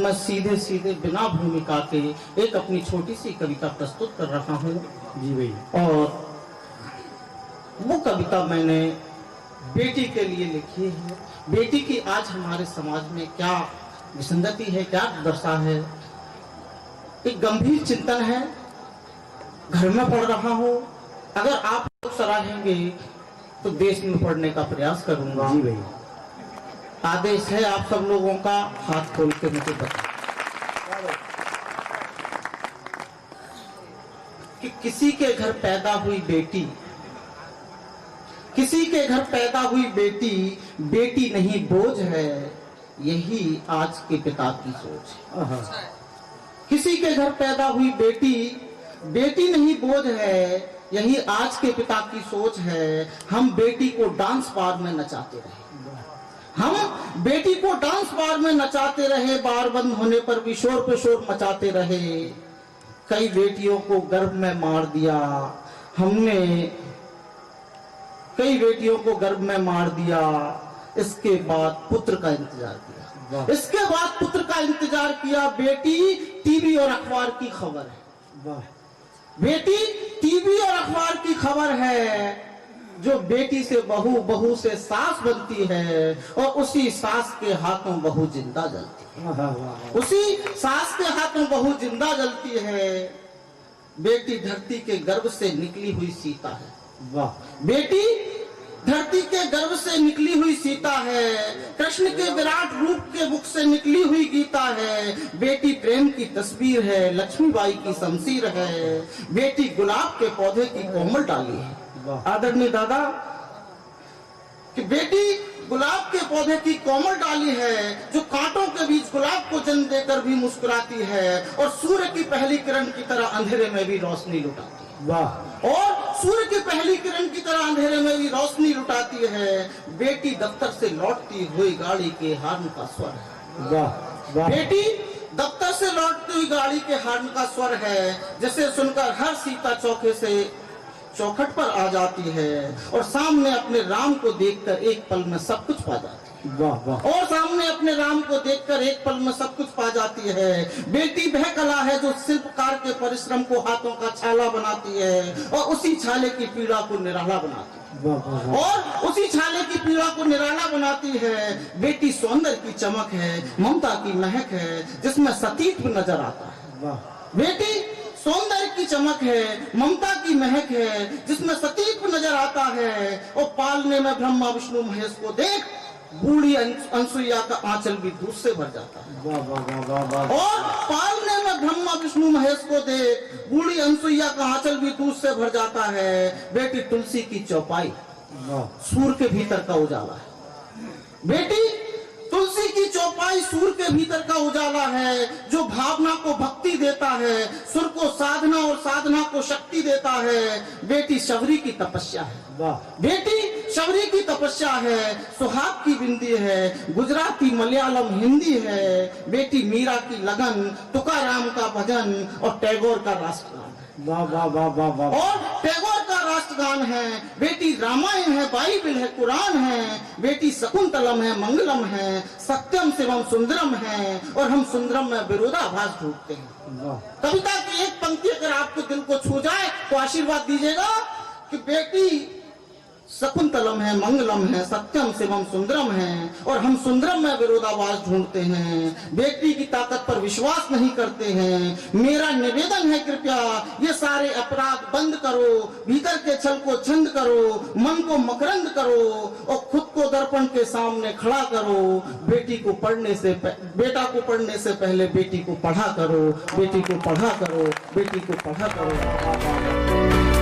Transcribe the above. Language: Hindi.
मैं सीधे सीधे बिना भूमिका के एक अपनी छोटी सी कविता प्रस्तुत कर रहा हूँ जी भैया। और वो कविता मैंने बेटी के लिए लिखी है। बेटी की आज हमारे समाज में क्या विसंगति है, क्या दशा है, एक गंभीर चिंतन है। घर में पढ़ रहा हूँ, अगर आप लोग सराहेंगे तो देश में पढ़ने का प्रयास करूंगा। जी भैया। आदेश है आप सब लोगों का, हाथ खोल के मुझे बताएं कि किसी के घर पैदा हुई बेटी, किसी के घर पैदा हुई बेटी, बेटी नहीं बोझ है, यही आज के पिता की सोच है। किसी के घर पैदा हुई बेटी, बेटी नहीं बोझ है, यही आज के पिता की सोच है। हम बेटी को डांस बार में नचाते रहे, हम बेटी को डांस बार में नचाते रहे, बार बंद होने पर भी शोर पे शोर मचाते रहे। कई बेटियों को गर्भ में मार दिया हमने, कई बेटियों को गर्भ में मार दिया, इसके बाद पुत्र का इंतजार किया, इसके बाद पुत्र का इंतजार किया। बेटी टीवी और अखबार की खबर है, बेटी टीवी और अखबार की खबर है। जो बेटी से बहू, बहू से सास बनती है और उसी सास के हाथों बहू जिंदा जलती है, उसी सास के हाथों बहू जिंदा जलती है। बेटी धरती के गर्भ से निकली हुई सीता है, वाह। बेटी धरती के गर्भ से निकली हुई सीता है, कृष्ण के विराट रूप के मुख से निकली हुई गीता है। बेटी प्रेम की तस्वीर है, लक्ष्मीबाई की शमशीर है। बेटी गुलाब के पौधे की कोमल डाली है, आदरणीय दादा, कि बेटी गुलाब के पौधे की कोमल डाली है, जो कांटों के बीच गुलाब को जन्म देकर भी मुस्कुराती है और सूर्य की पहली किरण की तरह अंधेरे में भी रोशनी लुटाती है, वाह। और सूर्य की पहली किरण की तरह अंधेरे में भी रोशनी लुटाती है। बेटी दफ्तर से लौटती हुई गाड़ी के हॉर्न का स्वर है, वाह। बेटी दफ्तर से लौटती हुई गाड़ी के हॉर्न का स्वर है, जिसे सुनकर हर सीता चौके से चौखट पर आ जाती है और सामने अपने राम को देखकर एक पल में सब कुछ पा जाती है, वाह वाह। और सामने अपने राम को देखकर एक पल में सब कुछ पा जाती है। बेटी वह कला है जो शिल्पकार के परिश्रम को हाथों का छाला बनाती है और उसी छाले की पीड़ा को निराला बनाती है, वाह वाह। और उसी छाले की पीड़ा को निराला बनाती है। बेटी सौंदर्य की चमक है, ममता की महक है, जिसमें सतीत्व नजर आता है, वाह। बेटी सौंदर्य की चमक है, ममता की महक है, जिसमें सतीत्व नजर आता है। और पालने में ब्रह्मा विष्णु महेश को देख बूढ़ी अनसुईया का आंचल भी दूध से भर जाता है, वाह वाह वाह वाह। और पालने में ब्रह्मा विष्णु महेश को देख बूढ़ी अनसुईया का आंचल भी दूध से भर जाता है। बेटी तुलसी की चौपाई, सूर्य के भीतर का उजाला है। बेटी तुलसी की चौपाई सूर्य के भीतर का उजाला है, जो भावना को भक्ति देता है, सुर को साधना और साधना को शक्ति देता है। बेटी शबरी की तपस्या है, वाह। बेटी शबरी की तपस्या है, सुहाग की बिंदी है, गुजराती मलयालम हिंदी है। बेटी मीरा की लगन, तुकाराम का भजन और टैगोर का राष्ट्रगान, वाह वाह वाह वाह वाह। और टैगोर का राष्ट्रगान है। बेटी रामायण है, बाइबल है, कुरान है। बेटी शकुंतलम है, मंगलम है, सत्यम शिवम सुंदरम है और हम सुंदरम में विरोधाभास ढूंढते हैं। कविता की एक पंक्ति अगर आपको दिल को छू जाए तो आशीर्वाद दीजिएगा कि बेटी शकुंतलम है, मंगलम है, सत्यम शिवम सुंदरम है और हम सुंदरम में विरोधाभास ढूंढते हैं। बेटी की ताकत पर विश्वास नहीं करते हैं। मेरा निवेदन है कृपया ये सारे अपराध बंद करो, भीतर के छल को छंद करो, मन को मकरंद करो और खुद को दर्पण के सामने खड़ा करो। बेटी को पढ़ने से बेटा को पढ़ने से पहले बेटी को पढ़ा करो, बेटी को पढ़ा करो, बेटी को पढ़ा करो।